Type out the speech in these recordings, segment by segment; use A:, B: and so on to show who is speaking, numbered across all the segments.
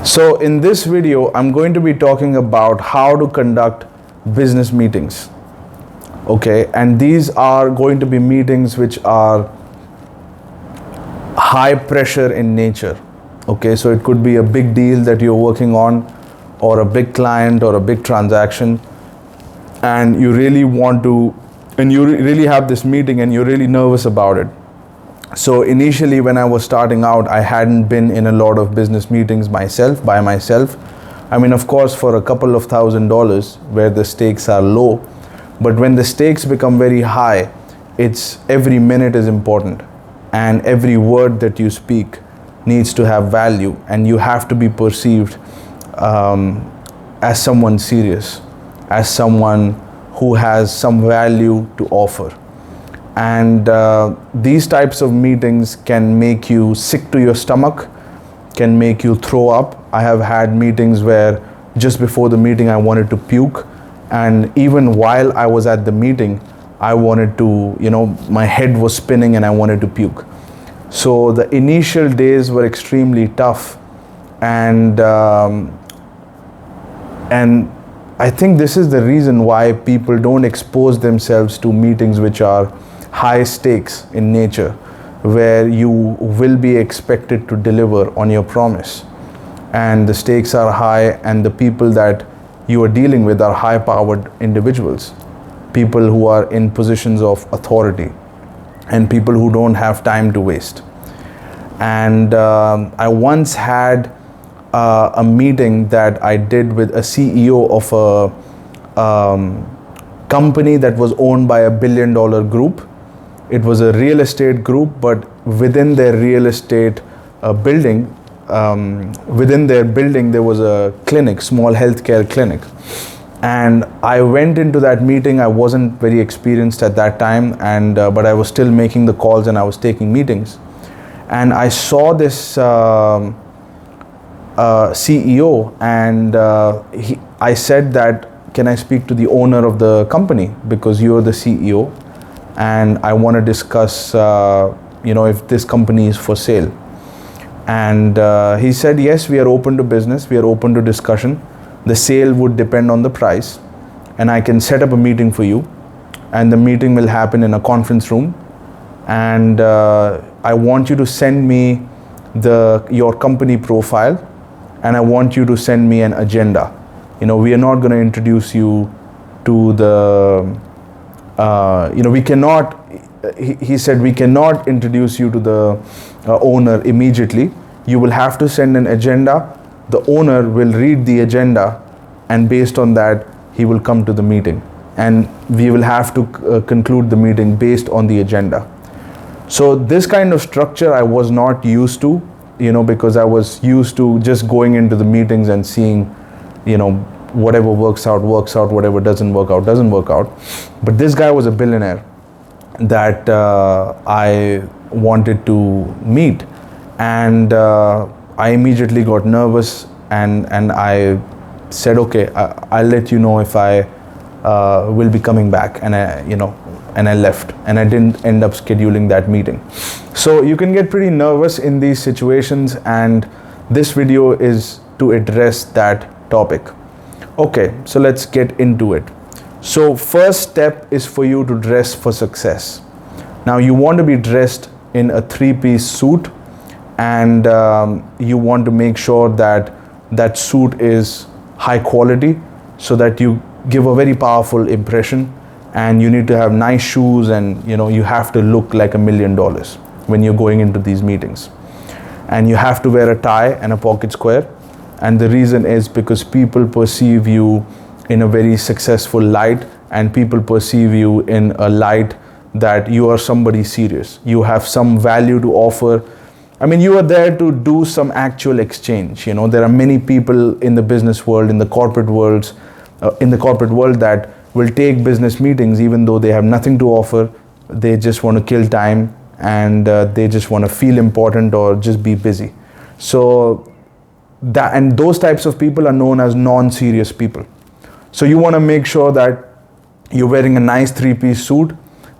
A: So in this video, I'm going to be talking about how to conduct business meetings. Okay, and these are going to be meetings which are high pressure in nature. Okay, so it could be a big deal that you're working on, or a big client, or a big transaction, and you really want to, and you really have this meeting and you're really nervous about it. So initially when I was starting out, I hadn't been in a lot of business meetings by myself. I mean, of course, for a couple of $1,000s where the stakes are low, but when the stakes become very high, it's every minute is important, and every word that you speak needs to have value, and you have to be perceived as someone serious, as someone who has some value to offer. And these types of meetings can make you sick to your stomach, can make you throw up. I have had meetings where just before the meeting I wanted to puke, and even while I was at the meeting I wanted to, my head was spinning and I wanted to puke. So the initial days were extremely tough, and I think this is the reason why people don't expose themselves to meetings which are high stakes in nature, where you will be expected to deliver on your promise, and the stakes are high, and the people that you are dealing with are high powered individuals, people who are in positions of authority, and people who don't have time to waste. And I once had a meeting that I did with a CEO of a company that was owned by $1 billion group. It was a real estate group, but within their real estate building, within their building there was a clinic, small healthcare clinic. And I went into that meeting. I wasn't very experienced at that time, and but I was still making the calls and I was taking meetings. And I saw this CEO, and I said that, can I speak to the owner of the company, because you're the CEO, and I want to discuss if this company is for sale. And he said, yes, we are open to business, we are open to discussion. The sale would depend on the price, and I can set up a meeting for you, and the meeting will happen in a conference room, and I want you to send me your company profile, and I want you to send me an agenda. We are not going to introduce you to the we cannot, he said, we cannot introduce you to the owner immediately. You will have to send an agenda. The owner will read the agenda, and based on that he will come to the meeting, and we will have to conclude the meeting based on the agenda. So this kind of structure I was not used to, because I was used to just going into the meetings and seeing, whatever works out, whatever doesn't work out. But this guy was a billionaire that I wanted to meet, and I immediately got nervous, and I said, okay, I'll let you know if I will be coming back, and I left, and I didn't end up scheduling that meeting. So you can get pretty nervous in these situations, and this video is to address that topic. Okay, so let's get into it. So first step is for you to dress for success. Now you want to be dressed in a 3-piece suit, and you want to make sure that that suit is high quality, so that you give a very powerful impression, and you need to have nice shoes, and you have to look like $1 million when you're going into these meetings. And you have to wear a tie and a pocket square. And the reason is because people perceive you in a very successful light, and people perceive you in a light that you are somebody serious. You have some value to offer. I mean, you are there to do some actual exchange. There are many people in the business world, in the corporate world that will take business meetings even though they have nothing to offer. They just want to kill time, and they just want to feel important or just be busy. So and those types of people are known as non-serious people. So you want to make sure that you're wearing a nice 3-piece suit,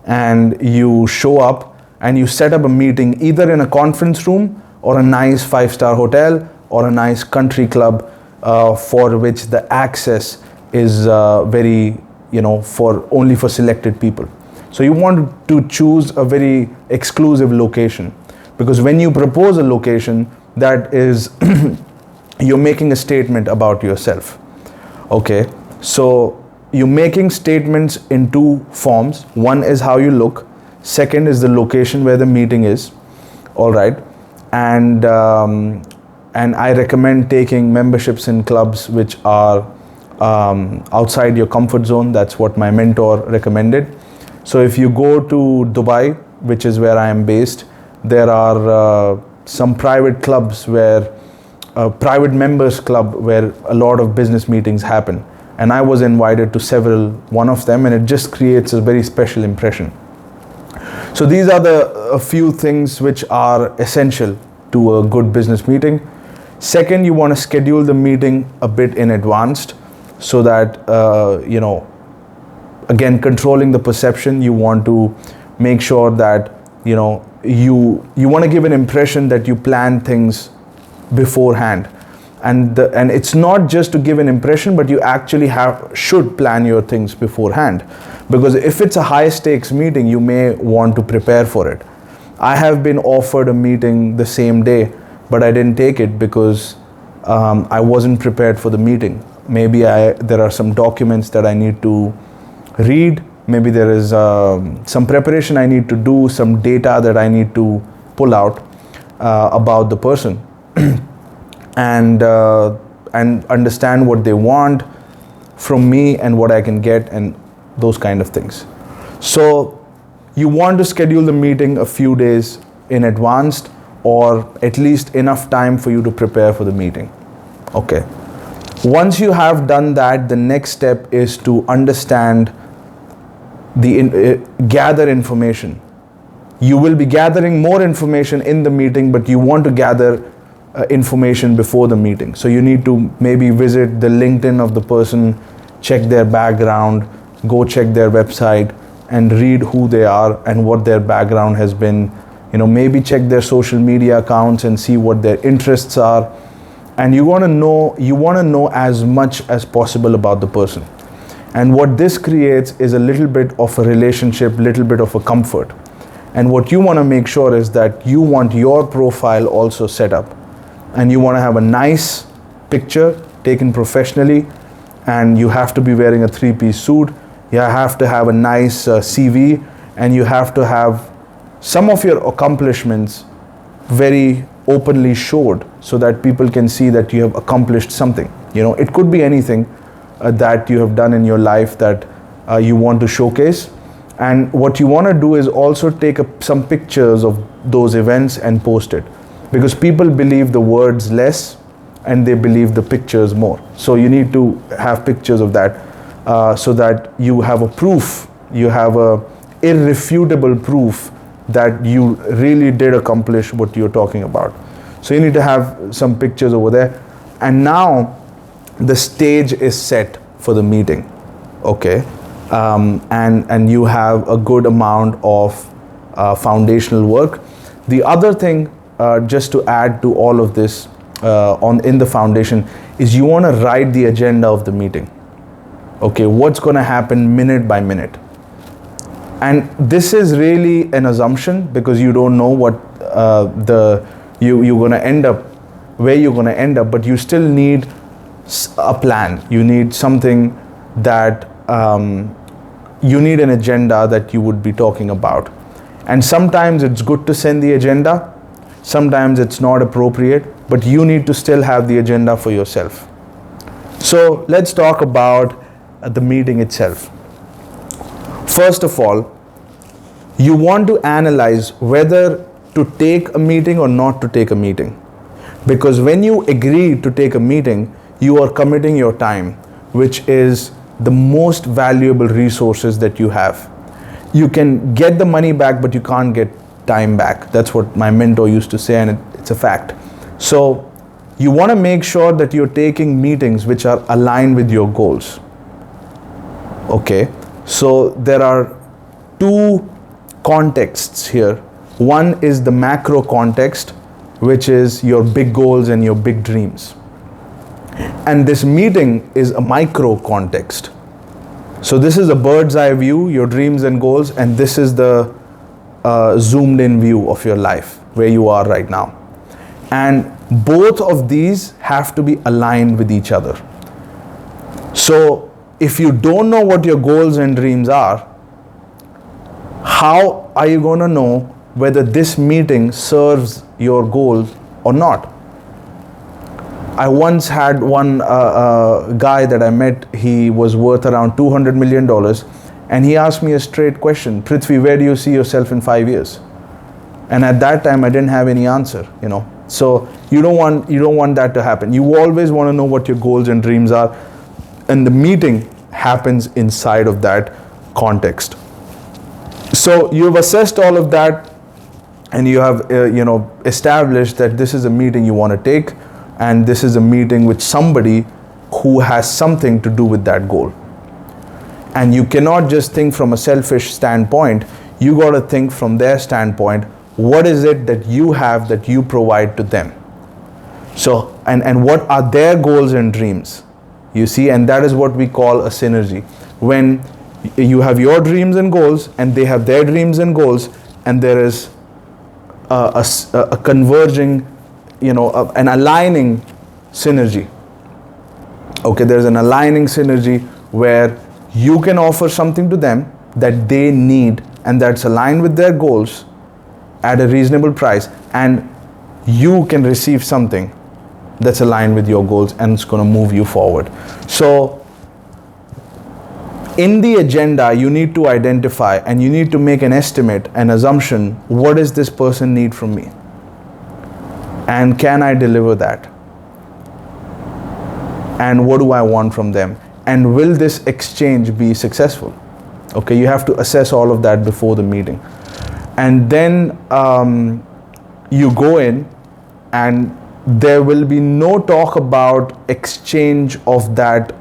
A: and you show up and you set up a meeting either in a conference room or a nice 5-star hotel or a nice country club for which the access is very, for only for selected people. So you want to choose a very exclusive location, because when you propose a location, that is you're making a statement about yourself. Okay, so you're making statements in two forms. One is how you look, second is the location where the meeting is. All right, and I recommend taking memberships in clubs which are outside your comfort zone. That's what my mentor recommended. So if you go to Dubai, which is where I am based, there are some private clubs where private members club where a lot of business meetings happen, and I was invited to one of them, and it just creates a very special impression. So these are a few things which are essential to a good business meeting. Second, you want to schedule the meeting a bit in advance, so that again, controlling the perception, you want to make sure that you want to give an impression that you plan things beforehand, and it's not just to give an impression, but you actually should plan your things beforehand, because if it's a high stakes meeting, you may want to prepare for it. I have been offered a meeting the same day, but I didn't take it because I wasn't prepared for the meeting. Maybe there are some documents that I need to read, maybe there is some preparation I need to do, some data that I need to pull out about the person and understand what they want from me and what I can get, and those kind of things. So you want to schedule the meeting a few days in advance, or at least enough time for you to prepare for the meeting. Okay. Once you have done that, the next step is to understand gather information. You will be gathering more information in the meeting, but you want to gather information before the meeting. So you need to maybe visit the LinkedIn of the person, check their background, go check their website and read who they are and what their background has been. Maybe check their social media accounts and see what their interests are. And you want to know as much as possible about the person. And what this creates is a little bit of a relationship, little bit of a comfort. And what you want to make sure is that you want your profile also set up. And you want to have a nice picture taken professionally, and you have to be wearing a 3-piece suit. You have to have a nice CV, and you have to have some of your accomplishments very openly showed, so that people can see that you have accomplished something. It could be anything that you have done in your life that you want to showcase. And what you want to do is also take some pictures of those events and post it, because people believe the words less and they believe the pictures more. So you need to have pictures of that so that you have a proof, you have a irrefutable proof that you really did accomplish what you're talking about. So you need to have some pictures over there. And now the stage is set for the meeting. Okay. And you have a good amount of foundational work. The other thing, just to add to all of this in the foundation, is you want to write the agenda of the meeting. Okay, what's going to happen minute by minute. And this is really an assumption, because you don't know what you're going to end up, where you're going to end up, but you still need a plan. You need something that you need an agenda that you would be talking about. And sometimes it's good to send the agenda, sometimes it's not appropriate, but you need to still have the agenda for yourself. So let's talk about the meeting itself. First of all, you want to analyze whether to take a meeting or not to take a meeting. Because when you agree to take a meeting, you are committing your time, which is the most valuable resources that you have. You can get the money back, but you can't get time back. That's what my mentor used to say, and it's a fact. So you want to make sure that you're taking meetings which are aligned with your goals. Okay, so there are two contexts here. One is the macro context, which is your big goals and your big dreams. And this meeting is a micro context. So this is a bird's eye view, your dreams and goals, and this is the zoomed in view of your life, where you are right now. And both of these have to be aligned with each other. So if you don't know what your goals and dreams are, how are you going to know whether this meeting serves your goals or not? I once had one guy that I met. He was worth around $200 million, and he asked me a straight question: Prithvi, where do you see yourself in 5 years? And at that time I didn't have any answer, So you don't want that to happen. You always want to know what your goals and dreams are, and the meeting happens inside of that context. So you've assessed all of that, and you have established that this is a meeting you want to take, and this is a meeting with somebody who has something to do with that goal. And you cannot just think from a selfish standpoint. You got to think from their standpoint. What is it that you have that you provide to them? So, and what are their goals and dreams? You see, and that is what we call a synergy. When you have your dreams and goals, and they have their dreams and goals, and there is a converging, an aligning synergy. Okay, there's an aligning synergy where you can offer something to them that they need, and that's aligned with their goals at a reasonable price, and you can receive something that's aligned with your goals, and it's going to move you forward. So in the agenda, you need to identify, and you need to make an estimate, an assumption: what does this person need from me, and can I deliver that, and what do I want from them, and will this exchange be successful? Okay, you have to assess all of that before the meeting. And then you go in, and there will be no talk about exchange of that.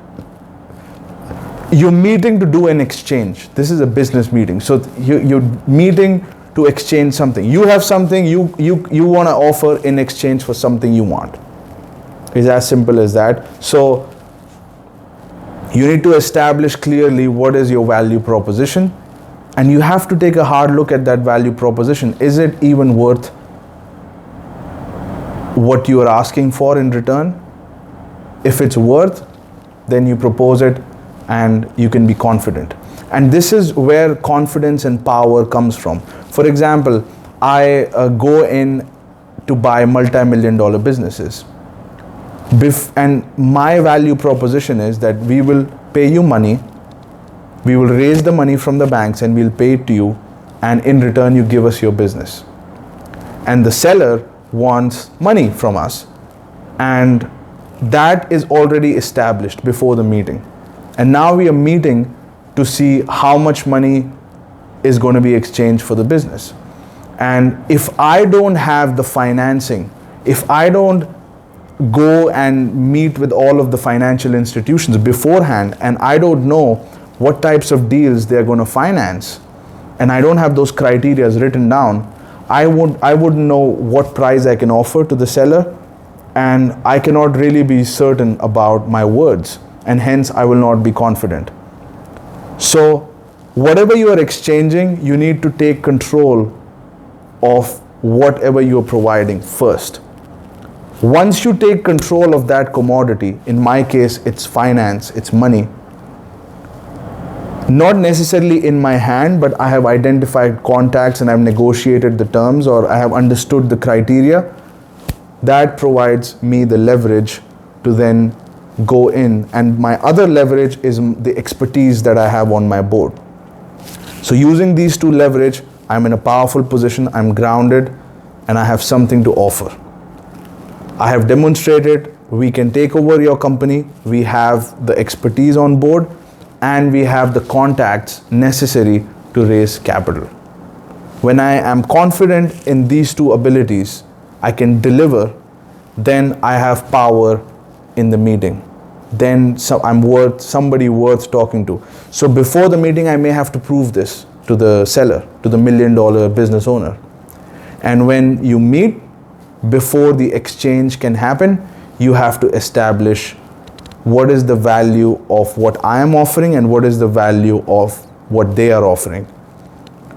A: You're meeting to do an exchange. This is a business meeting. So you're meeting to exchange something. You have something you want to offer in exchange for something you want. It's as simple as that. So you need to establish clearly what is your value proposition. And you have to take a hard look at that value proposition. Is it even worth what you are asking for in return? If it's worth, then you propose it, and you can be confident. And this is where confidence and power comes from. For example, I go in to buy multi-million-dollar businesses. And my value proposition is that we will pay you money. We will raise the money from the banks, and we'll pay it to you, and in return you give us your business. And the seller wants money from us, and that is already established before the meeting. And now we are meeting to see how much money is going to be exchanged for the business. And if I don't have the financing, if I don't go and meet with all of the financial institutions beforehand, and I don't know what types of deals they're going to finance, and I don't have those criteria written down, I wouldn't know what price I can offer to the seller, and I cannot really be certain about my words, and hence I will not be confident. So whatever you are exchanging, you need to take control of whatever you are providing first. Once you take control of that commodity, in my case it's finance, it's money, not necessarily in my hand, but I have identified contacts and I've negotiated the terms, or I have understood the criteria. That provides me the leverage to then go in, and my other leverage is the expertise that I have on my board. So using these two leverage, I'm in a powerful position, I'm grounded, and I have something to offer. I have demonstrated we can take over your company, we have the expertise on board, and we have the contacts necessary to raise capital. When I am confident in these two abilities, I can deliver, then I have power in the meeting. Then I'm somebody worth talking to. So before the meeting, I may have to prove this to the seller, to the $1 million business owner. And when you meet, before the exchange can happen, you have to establish what is the value of what I am offering and what is the value of what they are offering.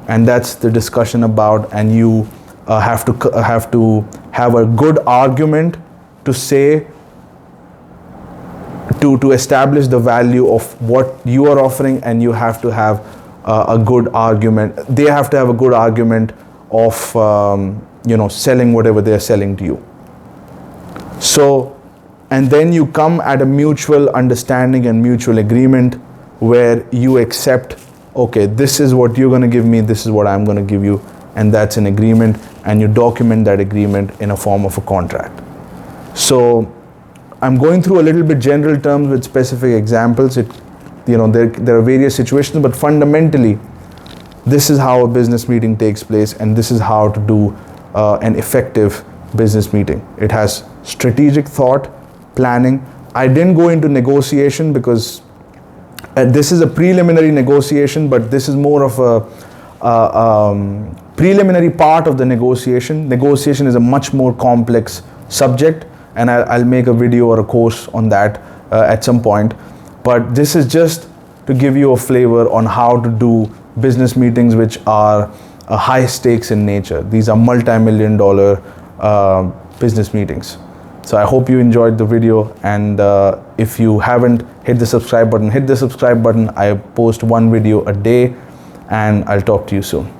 A: And that's the discussion about, and you have to have a good argument to say, to establish the value of what you are offering, and you have to have a good argument. They have to have a good argument of selling whatever they're selling to you. So, and then you come at a mutual understanding and mutual agreement where you accept, okay, this is what you're going to give me, this is what I'm going to give you, and that's an agreement, and you document that agreement in a form of a contract. So I'm going through a little bit general terms with specific examples. There are various situations, but fundamentally, this is how a business meeting takes place, and this is how to do an effective business meeting. It has strategic thought, planning. I didn't go into negotiation because this is a preliminary negotiation, but this is more of a preliminary part of the negotiation. Negotiation is a much more complex subject, and I'll make a video or a course on that at some point. But this is just to give you a flavor on how to do business meetings which are high stakes in nature. These are multi-million-dollar business meetings. So I hope you enjoyed the video, and if you haven't hit the subscribe button, hit the subscribe button. I post one video a day, and I'll talk to you soon.